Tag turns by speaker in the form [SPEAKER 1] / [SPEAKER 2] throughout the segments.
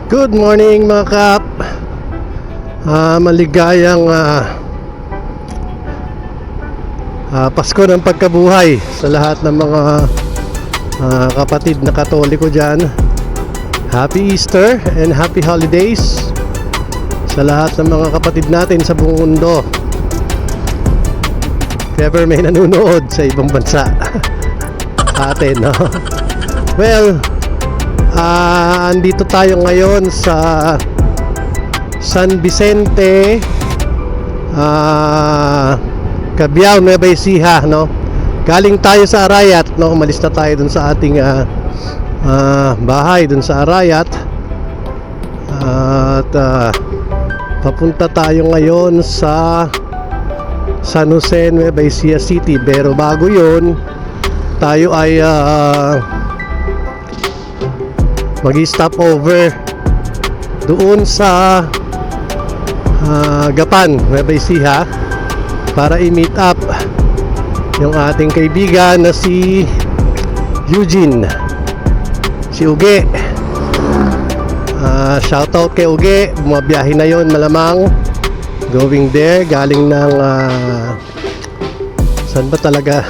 [SPEAKER 1] Good morning mga kap. Maligayang Pasko ng pagkabuhay sa lahat ng mga kapatid na Katoliko dyan. Happy Easter and happy holidays sa lahat ng mga kapatid natin sa buong mundo. If ever may nanonood sa ibang bansa sa atin, no? Well, andito tayo ngayon sa San Vicente, Cabiao, Nueva Ecija, no? Galing tayo sa Arayat, no? Umalis na tayo dun sa ating bahay dun sa Arayat. At papunta tayo ngayon sa San Jose, Nueva Ecija City. Pero bago yun, tayo ay mag-stop over doon sa Gapan, Nueva Ecija, para i-meet up yung ating kaibigan na si Eugene, si Uge. Shoutout kay Uge, bumabiyahe na yon malamang, going there, galing ng saan ba talaga?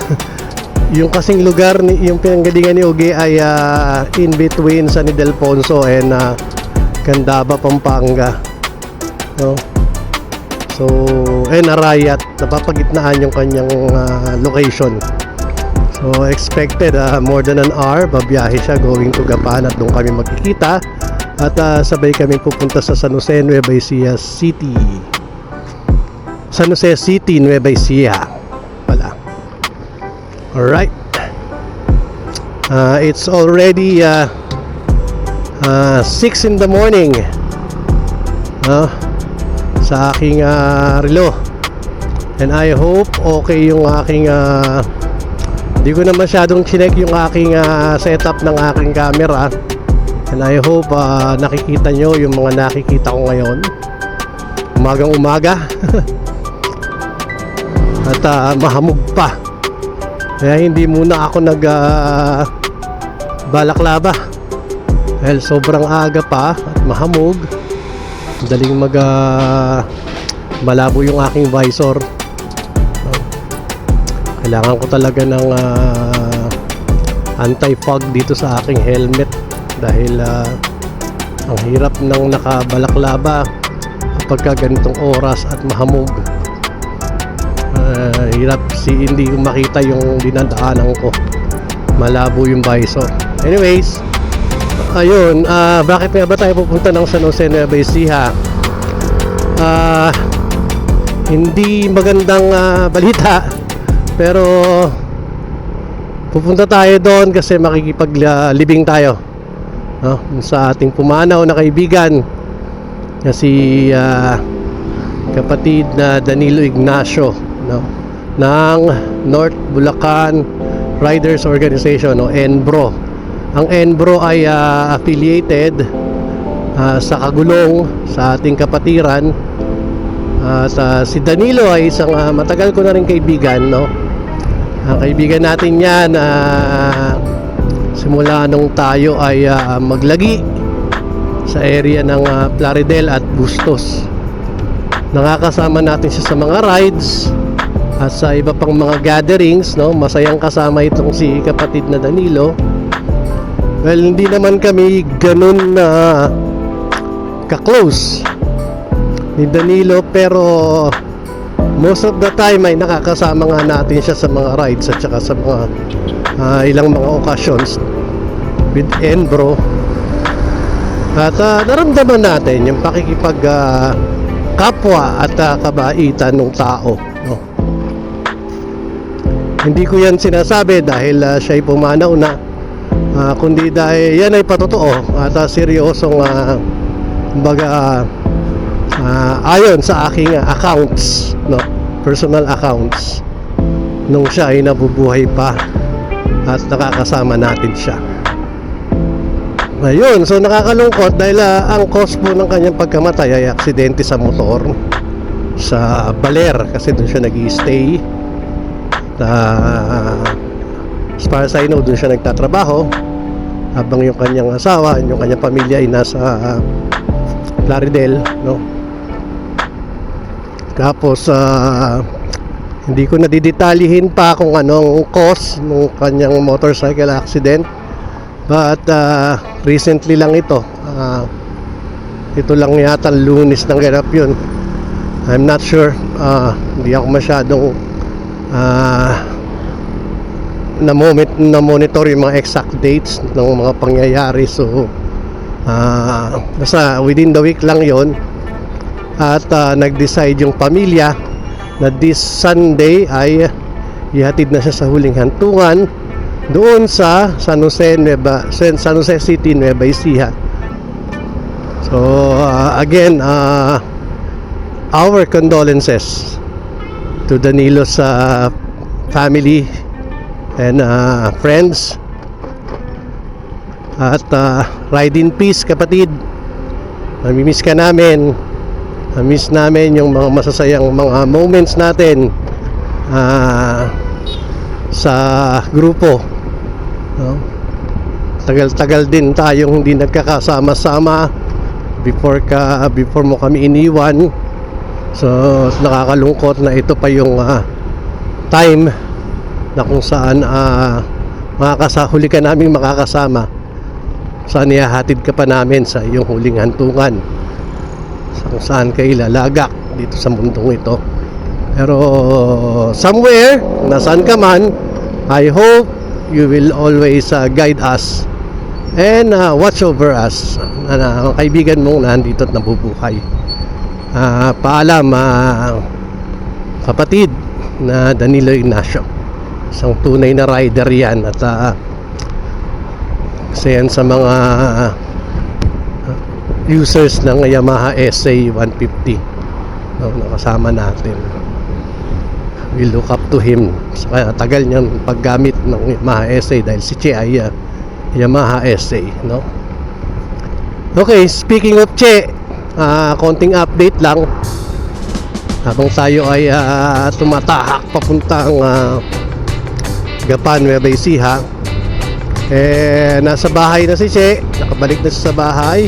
[SPEAKER 1] Yung kasing lugar, yung pinanggalingan ni Uge ay in between San Ildefonso and Candaba, Pampanga, no? So, and Arayat, napapagitnaan yung kanyang location. So, expected more than an hour, babiyahe siya going to Gapan, at doon kami magkikita. At sabay kami pupunta sa San Jose, Nueva Ecija City. San Jose City, Nueva Ecija pala. Alright. It's already 6 in the morning sa aking relo. And I hope okay yung aking hindi ko na masyadong chinek yung aking setup ng aking camera. And I hope nakikita nyo yung mga nakikita ko ngayon umagang umaga. At mahamog pa, kaya hindi muna ako nag balaklava dahil sobrang aga pa at mahamog. Daling malabo yung aking visor. Kailangan ko talaga ng anti-fog dito sa aking helmet dahil ang hirap ng nakabalaklava kapag ganitong oras at mahamog. Hirap hindi ko makita yung dinadaanan ko, malabo yung visor. Anyways, ayun, bakit nga ba tayo pupunta ng San Jose, Nueva Ecija? Hindi magandang balita, pero pupunta tayo doon kasi makikipaglibing tayo, no? Sa ating pumanaw na kaibigan na si kapatid na Danilo Ignacio, no? Ng North Bulacan Riders Organization, o NBRO. Ang NBRO ay affiliated sa Kagulong, sa ating kapatiran. At si Danilo ay isang matagal ko na rin kaibigan, no? Ang kaibigan natin yan simula nung tayo ay maglagi sa area ng Plaridel at Bustos. Nakakasama natin siya sa mga rides at sa iba pang mga gatherings, no? Masayang kasama itong si kapatid na Danilo. Well, hindi naman kami ganun na ka-close ni Danilo, pero most of the time ay nakakasama nga natin siya sa mga rides at saka sa mga ilang mga occasions with NBRO. At naramdaman natin yung pakikipag kapwa at kabaitan ng tao, no? Hindi ko yan sinasabi dahil siya ay pumanaw na, kundi dahil yan ay patotoo at seryosong ayon sa aking accounts, no? Personal accounts nung siya ay nabubuhay pa at nakakasama natin siya. Ayun, so nakakalungkot dahil ang cause po ng kanyang pagkamatay ay aksidente sa motor sa Baler, kasi doon siya nag-i-stay. As far as I know, doon siya nagtatrabaho. habang yung kanyang asawa, yung kanyang pamilya ay nasa Plaridel, no? Tapos hindi ko na didetalihin pa kung anong cause ng kanyang motorcycle accident, but recently lang ito. Ito lang yata Lunes nang ganap yun. I'm not sure. Hindi ako masyadong na monitor yung mga exact dates ng mga pangyayari. So basta within the week lang yon. At nag-decide yung pamilya na this Sunday ay ihatid na siya sa huling hantungan doon sa San Jose City, Nueva Ecija. So again, our condolences to Danilo's family and friends. At ride in peace, kapatid. Mamimiss ka namin. Miss namin yung mga masasayang mga moments natin sa grupo, no? Tagal-tagal din tayong hindi nagkakasama-sama before mo kami iniwan. So nakakalungkot na ito pa yung time na kung saan huli ka naming makakasama, saan ihahatid ka pa namin sa iyong huling hantungan, kung saan ka ilalagak dito sa mundong ito. Pero somewhere, nasaan ka man, I hope you will always guide us and watch over us, ang kaibigan mong nandito at nabubuhay. Paalam, kapatid na Danilo Ignacio. Isang tunay na rider yan. At kasi yan sa mga users ng Yamaha SA 150, no, nakasama natin. We look up to him sa tagal niyang paggamit ng Yamaha SA, dahil si Che ay Yamaha SA, no? Okay, speaking of Che, konting update lang habang tayo ay tumatahak papuntang Gapan, Nueva Ecija. Nasa bahay na si Che, nakabalik na siya sa bahay.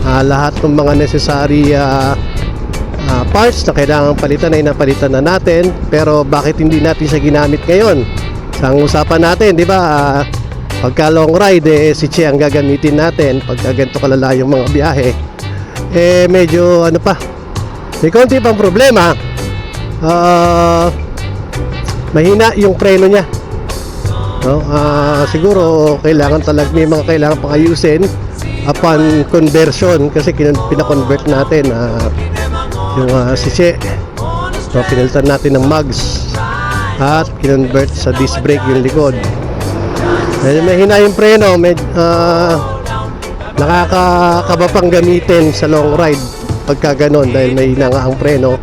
[SPEAKER 1] Lahat ng mga necessary parts na kailangan palitan ay napalitan na natin. Pero bakit hindi natin siya ginamit ngayon? Sa usapan natin, di ba? Pagka long ride, si Che ang gagamitin natin. Pagka ganito kalala yung mga biyahe, medyo may konti pang problema. Mahina yung preno niya, no? Siguro may mga kailangan pang ayusin upon conversion, kasi pina-convert natin yung si Che. So pinalitan natin ng mugs at kinonvert sa disc brake yung likod. Medyo mahina yung preno, nakakakaba pang gamitin sa long ride pagka ganon, dahil mahina nga ang preno.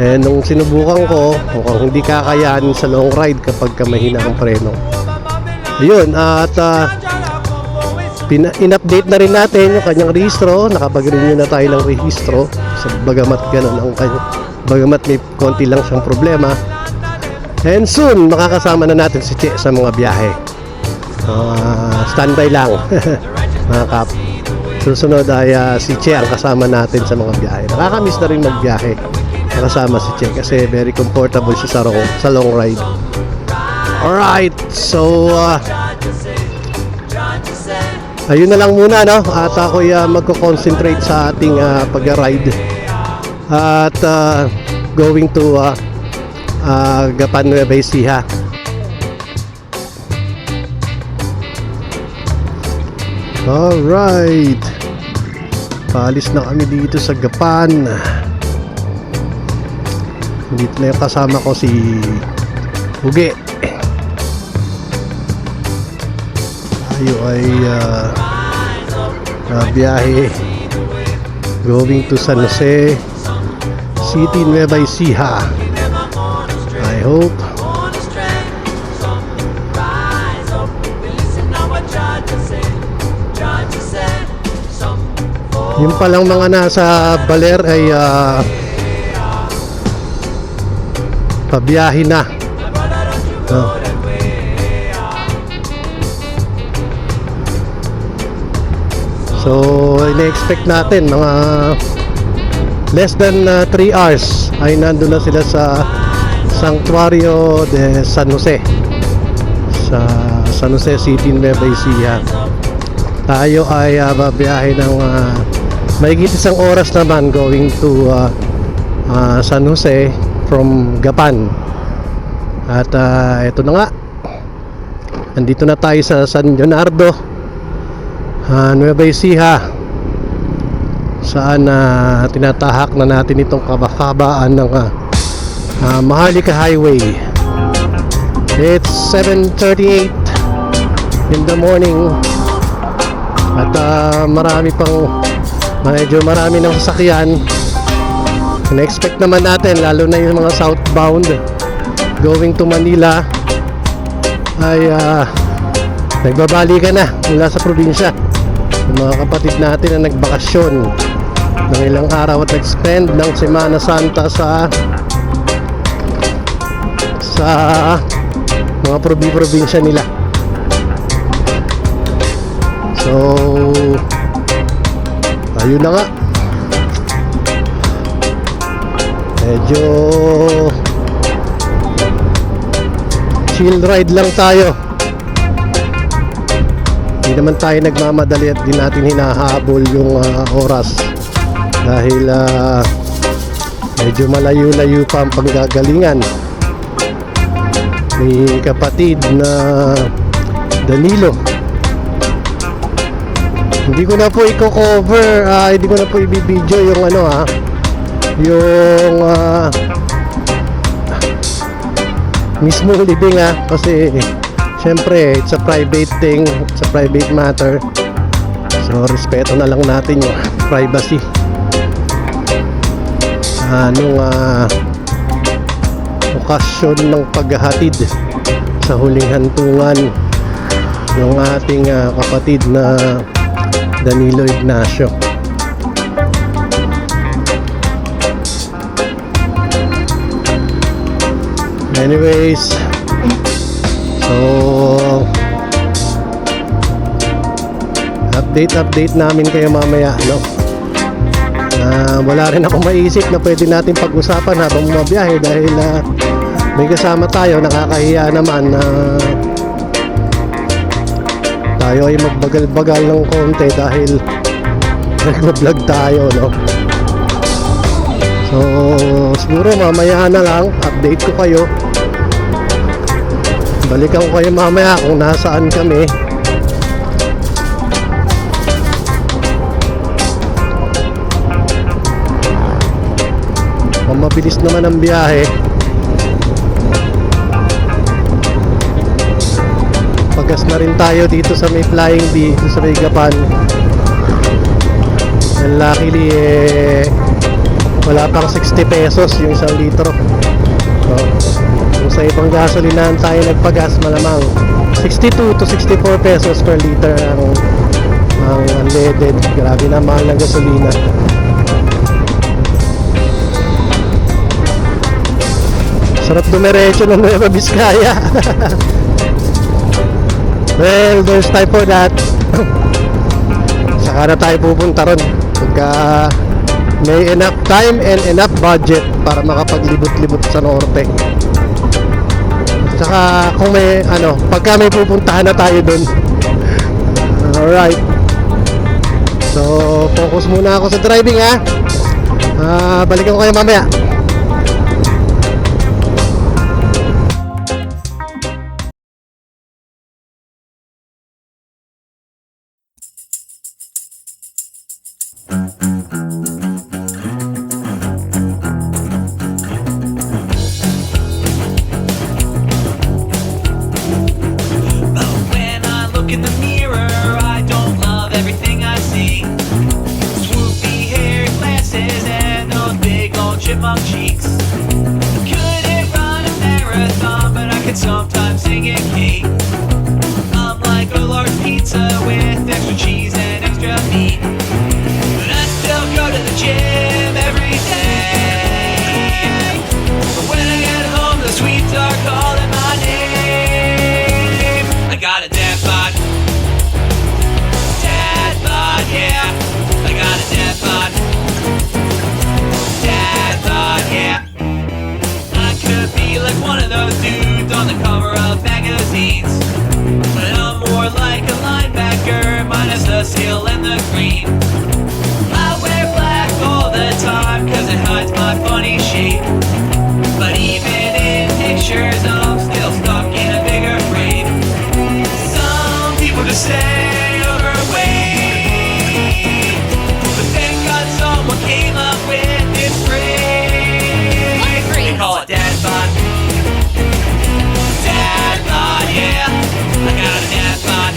[SPEAKER 1] Nung sinubukan ko, mukhang hindi kakayanin sa long ride kapag mahina ang preno. Ayun, at in-update na rin natin yung kanyang rehistro. Nakapag-renew na tayo ng rehistro, so bagamat ganun ang bagamat may konti lang siyang problema. And soon makakasama na natin si Che sa mga biyahe. Standby lang. Mga kap, susunod ay si Che ang kasama natin sa mga biyahe. Nakakamiss na rin magbiyahe nakasama si Che, kasi very comfortable siya sa long ride. Alright, so ayun na lang muna, no? At ako'y magko-concentrate sa ating pag-ride at going to Gapan, Nueva Ecija. Alright, paalis na kami dito sa Gapan. Dito na yung kasama ko, si Uge. Tayo ay biyahe going to San Jose City, Nueva Ecija. I hope yung palang mga nasa Baler ay pabiyahe na, no? So ina-expect natin mga less than 3 hours ay nandun na sila sa Santuario de San Jose, sa San Jose City, Nueva Ecija. Tayo ay babiyahe ng mahigit isang oras naman going to San Jose from Gapan. At ito na nga, andito na tayo sa San Leonardo, Nueva Ecija, saan tinatahak na natin itong kabakabaan ng Maharlika Highway. It's 7:38 in the morning at medyo marami ng sasakyan. Na-expect naman natin, lalo na yung mga southbound going to Manila, ay nagbabalikan na mula sa probinsya. Yung mga kapatid natin na nagbakasyon ng ilang araw at nag-spend ng Semana Santa sa mga probinsya nila. So ayun na nga, medyo chill ride lang tayo. Hindi naman tayo nagmamadali at di natin hinahabol yung oras dahil medyo malayo-layo pa ang panggagalingan ni kapatid na Danilo. Hindi ko na po i-cover, hindi ko na po i-video yung yung mismo living kasi syempre it's a private thing, it's a private matter. So respeto na lang natin yung privacy nung okasyon ng paghahatid sa huling hantungan ng ating kapatid na Danilo Ignacio. Anyways, so update namin kayo mamaya, no? Wala rin akong maisip na pwede natin pag-usapan habang bumabiyahe dahil may kasama tayo. Nakakahiya naman na tayo ay magbagal-bagal ng konti dahil nag-vlog tayo, no? So siguro mamaya na lang update ko kayo. Balikan ko kayo mamaya kung nasaan kami. Mabilis naman ang biyahe. Pagas na rin tayo dito sa may Flying B, dito sa may Gapan. And luckily wala pang 60 pesos yung 1 litro. So, kung sa ibang gasolinahan tayo nagpagas, malamang 62 to 64 pesos per liter ang unleaded. Grabe na mahal ng gasolina. Sarap dumiretso ng Nueva Vizcaya. Well, there's time for that. Saka na tayo pupunta ron pagka may enough time and enough budget para makapaglibot-libot sa norte. Saka kung may pagka may pupuntahan na tayo dun. Alright. So focus muna ako sa driving, balikan ko kayo mamaya.
[SPEAKER 2] In the mirror, I don't love everything I see. Swoopy hair, glasses, and those big old chipmunk cheeks. Couldn't run a marathon, but I could sometimes sing in key. I'm like a large pizza with extra cheese and extra meat. But I still go to the gym every day. But when I get home, the sweets are calling my name. I got a dad bod. Yeah. Buzz Hill and the green. I wear black all the time cause it hides my funny shape. But even in pictures I'm still stuck in a bigger frame. Some people just say overweight, but thank God someone came up with this phrase. They call it dad bod. Dad bod, yeah. I got a dad bod.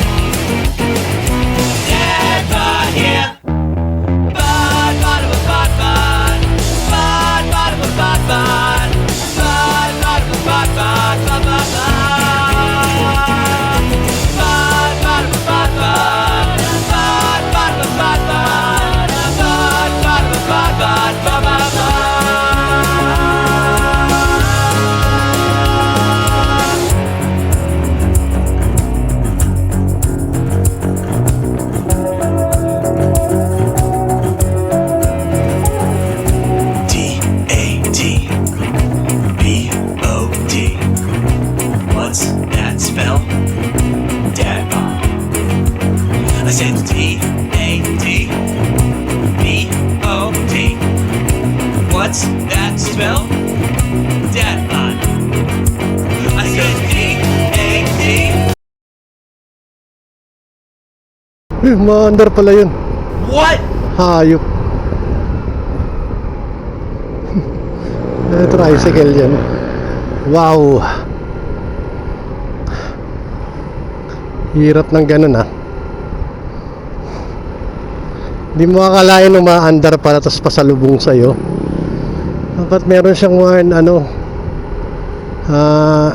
[SPEAKER 2] Dad bod, yeah. Bod, bod, bod, bod, bod. Bod, bod, bod, bod, bod. Bod, bod, bod, bod, bod, bod, bod, bod. Bod, bod, bod, bod, bod. Bod, bod, bod, bod, bod. Bod, bod, bod, bod, bod, bod, bod, bod. D-A-D-B-O-D. What's that spell? Dad bod. I said D-A-D-B-O-D. What's that spell? Dad bod. I said D-A-D.
[SPEAKER 1] Maandar pala yun.
[SPEAKER 2] What?
[SPEAKER 1] Hayop. Tricycle yan. Wow. Hirap ng ganun ah. Hindi mo akalain na maandar pala tapos pasalubong sa'yo. Dapat meron siyang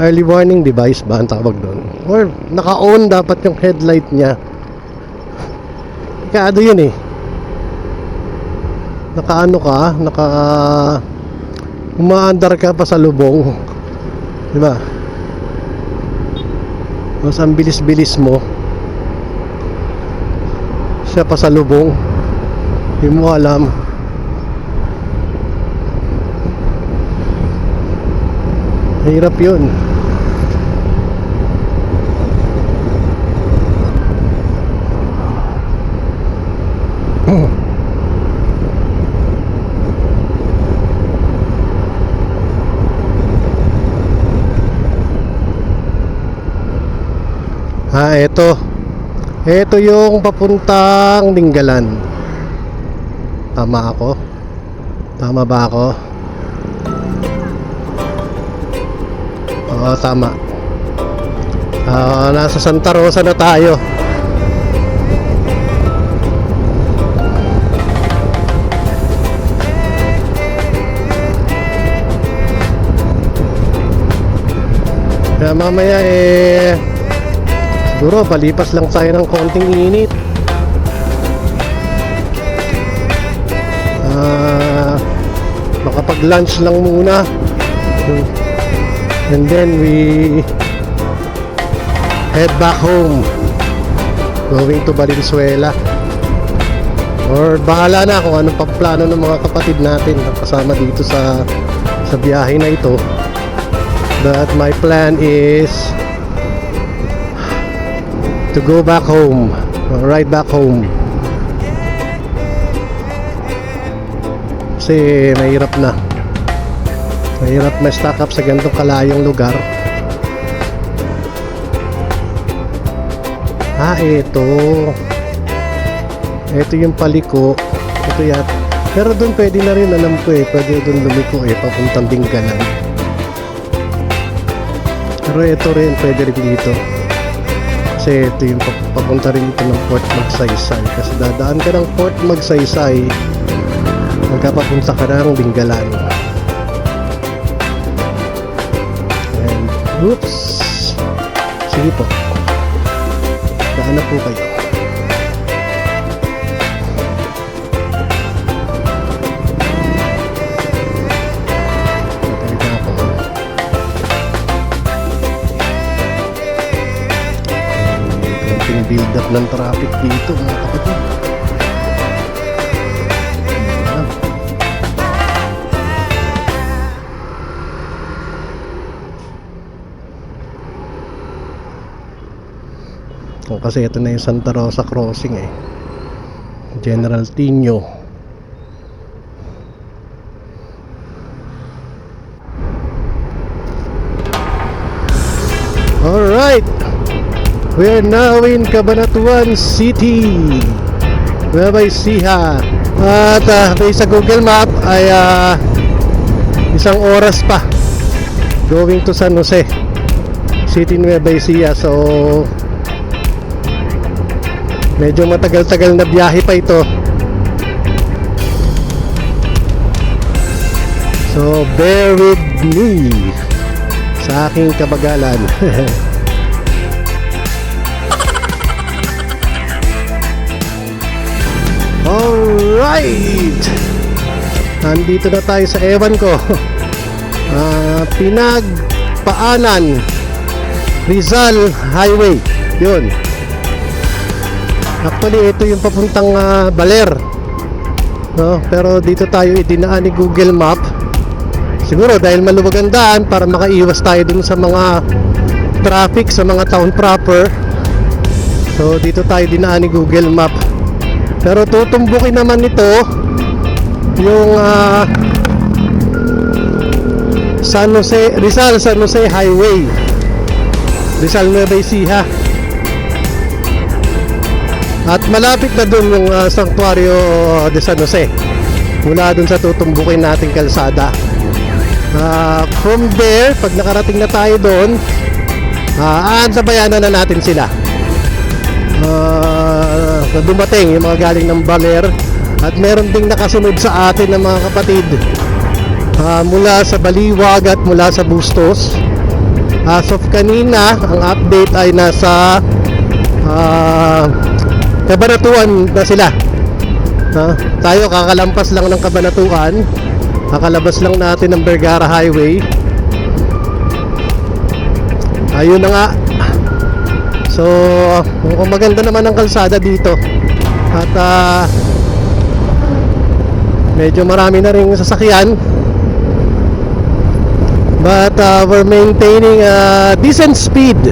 [SPEAKER 1] early warning device ba ang tawag doon? Or naka-on dapat yung headlight niya. Kaado yun eh. Umaandar ka pa sa lubong. Diba? Mas ang bilis-bilis mo. Siya pa sa lubong. Hindi mo alam. Hirap yun. Eto. Ito yung papuntang Dinggalan. Tama ako? Tama ba ako? Oo, tama. Nasa Santa Rosa na tayo. Kaya mamaya siguro palipas lang tayo ng konting init. Makapag-lunch lang muna. And then we head back home. Going to Valenzuela. Or bahala na kung anong pagplano ng mga kapatid natin na kasama dito sa biyahe na ito. But my plan is to go back home, ride back home. Kasi mahirap na. Mahirap ma-stack up sa ganitong kalayong lugar. Ito yung paliko. Ito yan. Pero doon pwede na rin, alam ko pwede doon lumiko papuntang Dinggalan. Pero ito rin, pwede rin dito. Kasi ito yung papunta rin ito ng Port Magsaysay. Kasi dadaan ka ng Port Magsaysay, magkapapunta ka ng Dinggalan. And oops, sige po, daan na po kayo. Build up ng traffic dito mga kapatid. Kasi ito na yung Santa Rosa crossing General Tino. Alright, we are now in Cabanatuan City, Nueva Ecija. At based sa Google Map ay isang oras pa going to San Jose City, Nueva Ecija. So medyo matagal-tagal na biyahe pa ito. So bear with me sa aking kabagalan. Alright, nandito na tayo sa ewan ko. Pinagpaanan Rizal Highway. Yun. Actually ito yung papuntang Baler, no? Pero dito tayo idinaan ni Google Map. Siguro dahil maluwag ang daan para makaiwas tayo dun sa mga traffic sa mga town proper. So dito tayo dinaan ni Google Map. Pero tutumbukin naman ito yung San Jose, Rizal San Jose Highway, Rizal Nueva Ecija. At malapit na dun yung Santuario de San Jose. Mula dun sa tutumbukin nating kalsada. From there, pag nakarating na tayo doon, aantabayanan na natin sila. Na dumating yung mga galing ng Baler. At meron ding nakasunod sa atin ng mga kapatid mula sa Baliwag at mula sa Bustos. As of kanina, ang update ay nasa Cabanatuan na sila. Tayo kakalampas lang ng Cabanatuan. Kakalabas lang natin ng Vergara Highway. Ayun na nga. So maganda naman ang kalsada dito. At medyo marami na ring sasakyan. But we're maintaining a decent speed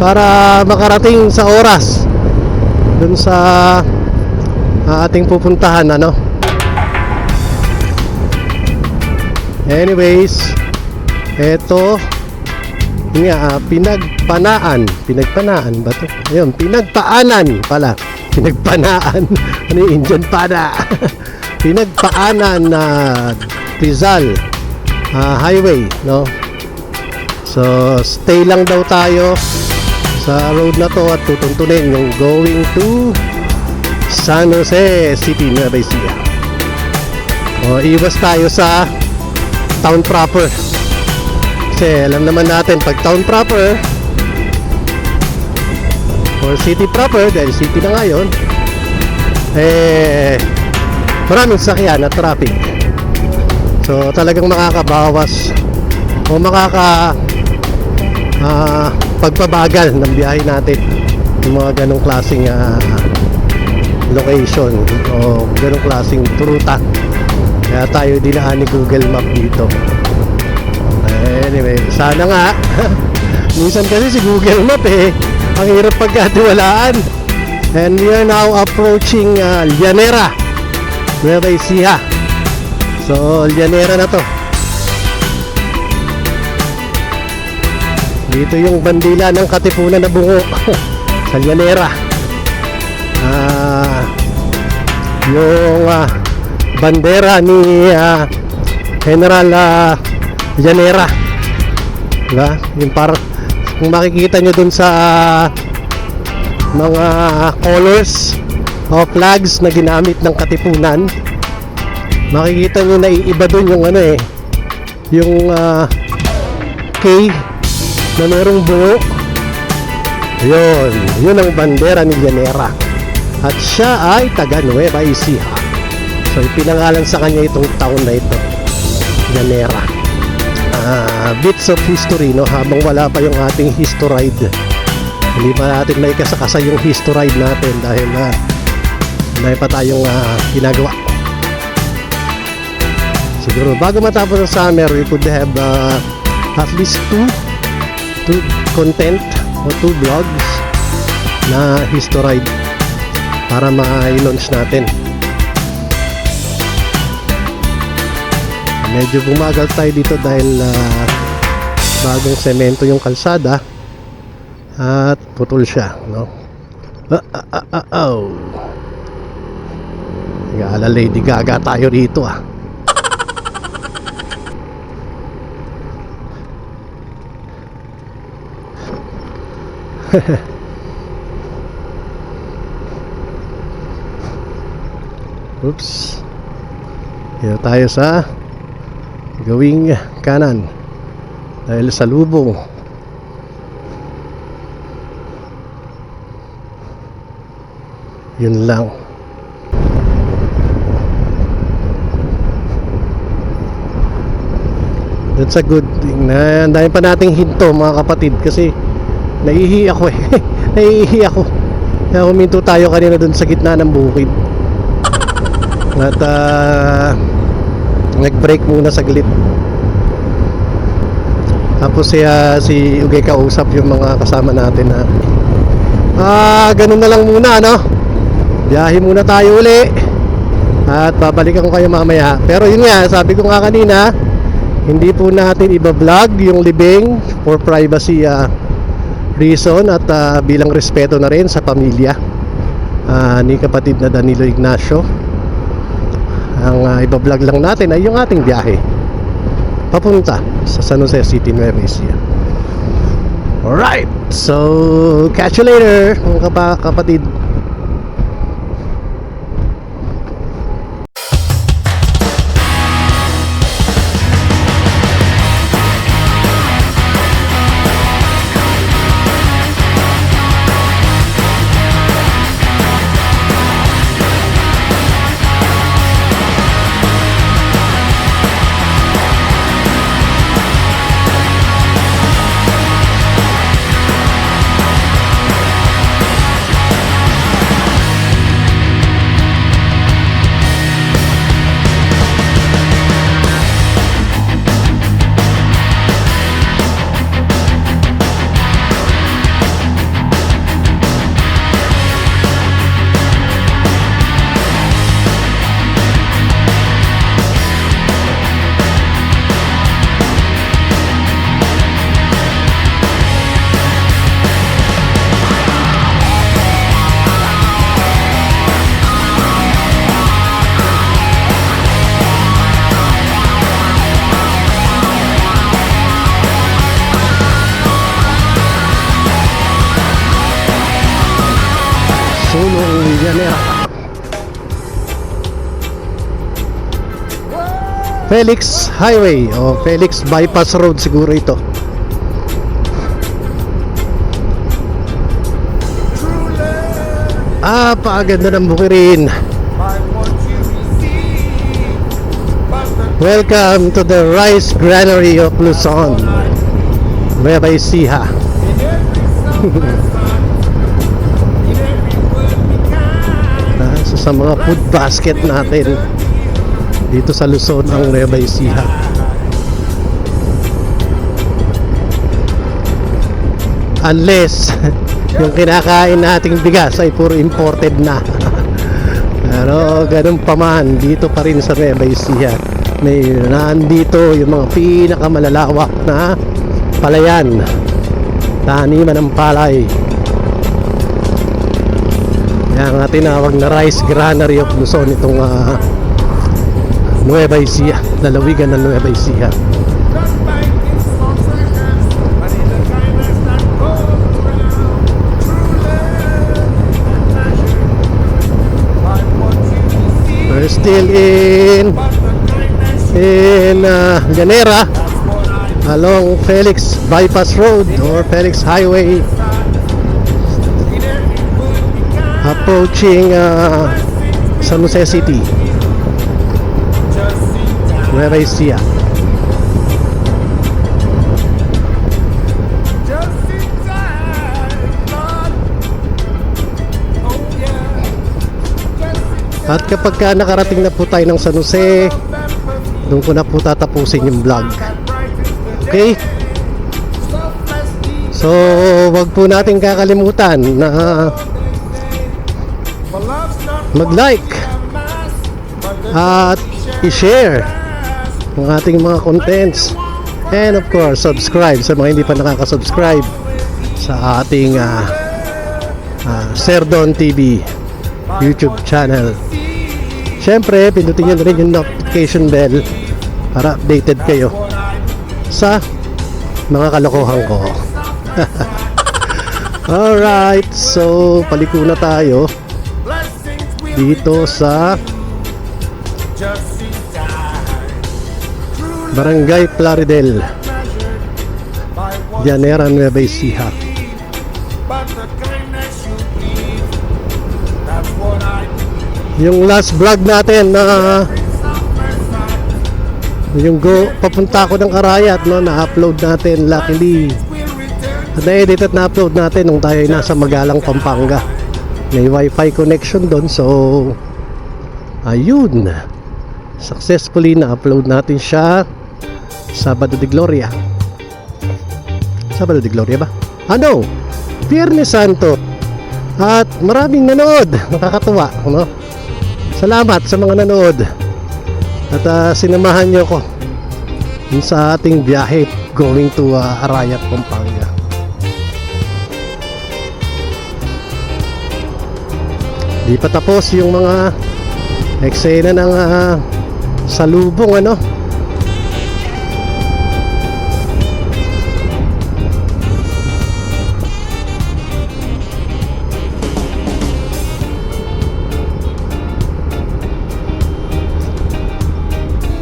[SPEAKER 1] para makarating sa oras dun sa ating pupuntahan, ano. Anyways, eto nga, pinagpanaan ba to? Ayun, pinagpaanan pala. Pinagpanaan. Ano yung Indian pana? Pinagpaanan na Rizal Highway, no? So stay lang daw tayo sa road na to at tutuntunin yung going to San Jose City, Nueva Ecija. O iwas tayo sa town proper. Kasi alam naman natin pag town proper or city proper, dahil city na ngayon, maraming sakyan at traffic. So talagang makakabawas o pagpabagal ng biyahe natin yung mga ganong klaseng location o ganong klaseng ruta. Kaya tayo dinaan ni Google Map dito. Anyway, sana nga. Minsan kasi si Google Map ang hirap pagkatiwalaan. And we are now approaching Llanera, Nueva Ecija. So Llanera na to. Dito yung bandila ng Katipunan na bungo sa Llanera. Yung bandera ni General Llanera, diba? Yung parang kung makikita nyo dun sa mga colors o flags na ginamit ng Katipunan, makikita nyo na iiba dun yung yung K na merong bungo. Yun ang bandera ni Llanera. At siya ay taga Nueva Ecija. So ipinangalan sa kanya itong town na ito, Llanera. Bits of history, no? Habang wala pa yung ating historide, hindi pa natin may kasakasa yung historide natin dahil may pa tayong ginagawa. Siguro bago matapos ang summer, we could have at least two content o 2 vlogs na historide. para ma-launch natin. Medyo bumagal tayo dito dahil bagong semento yung kalsada at putol siya, no? Ala Lady Gaga tayo rito ah. Oops. Dito tayo sa gawing kanan dahil sa lubong. Yun lang. That's a good thing. Ang dami pa nating hinto mga kapatid kasi naiihi ako eh. Naiihi ako. Kaya huminto tayo kanina dun sa gitna ng bukid. At nag-break muna saglit. Tapos si Ugay kausap yung mga kasama natin na ganun na lang muna, no? Biyahe muna tayo uli. At babalikan ko kayo mamaya. Pero yun nga, sabi ko nga kanina, hindi po natin iba-vlog yung libing for privacy reason at bilang respeto na rin sa pamilya ni kapatid na Danilo Ignacio. Ang iba-vlog lang natin ay yung ating biyahe papunta sa San Jose City, Nueva Ecija. Alright, so catch you later mga kapatid. Sulong Llanera. Felix Highway o Felix Bypass Road siguro ito. Paaganda ng bukirin. Welcome to the Rice Granary of Luzon, Nueva Ecija. Sa mga food basket natin dito sa Luzon ang Nueva Ecija. Unless yung kinakain nating bigas ay puro imported na. Pero ganun pa man, dito pa rin sa Nueva Ecija may nandito yung mga pinakamalalawak na palayan, taniman ng palay. Yan ang tinawag na Rice Granary of Luzon, itong Nueva Ecija, lalawigan ng Nueva Ecija. We're still in Llanera along Felix Bypass Road or Felix Highway, approaching San Jose City, Nueva Ecija. At kapag nakarating na po tayo ng San Jose, doon ko na po tatapusin yung vlog. Okay? So, wag po natin kakalimutan na mag-like at i-share ang ating mga contents, and of course subscribe sa mga hindi pa nakaka-subscribe sa ating Serdon TV YouTube channel. Syempre pindutin nyo na rin yung notification bell para updated kayo sa mga kalokohan ko. Alright, so paliko na tayo dito sa Barangay Plaridel, Llanera, Nueva Ecija. Yung last vlog natin na yung papunta ako ng Arayat, no, na-upload natin, luckily na-edit at na-upload natin nung tayo ay nasa Magalang, Pampanga. May wifi connection doon, so ayun, successfully na-upload natin siya Sabado de Gloria. Sabado de Gloria ba? Ano? Viernes Santo. At maraming nanood. Nakakatuwa, no? Salamat sa mga nanood. At sinamahan nyo ko sa ating biyahe going to Arayat, Pampanga. Di pa tapos yung mga eksena ng salubong, ano?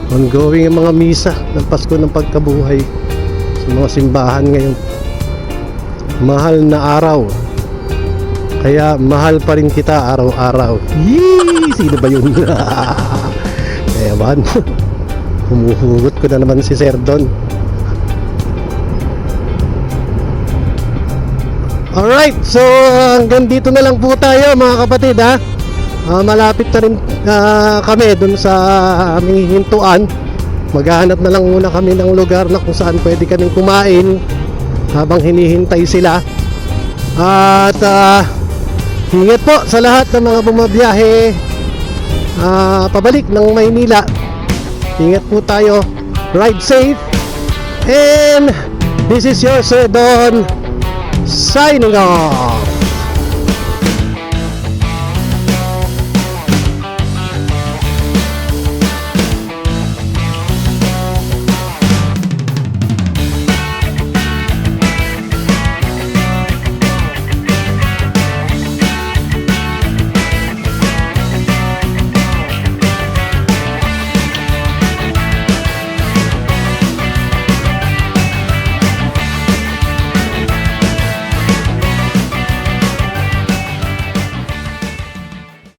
[SPEAKER 1] Ongoing yung mga misa ng Pasko ng Pagkabuhay sa mga simbahan ngayon. Mahal na araw, kaya mahal pa rin kita araw-araw. Yee! Sino ba yun? Ewan. Humuhugot ko na naman si Serdon. Alright, so hanggang dito na lang po tayo mga kapatid, ha. Malapit na rin kami dun sa aming hintuan. Maghahanap na lang muna kami ng lugar na kung saan pwede kaming kumain habang hinihintay sila. At ingat po sa lahat ng mga bumabiyahe pabalik ng Maynila. Ingat po tayo, ride safe, and this is your Sir Don signing off.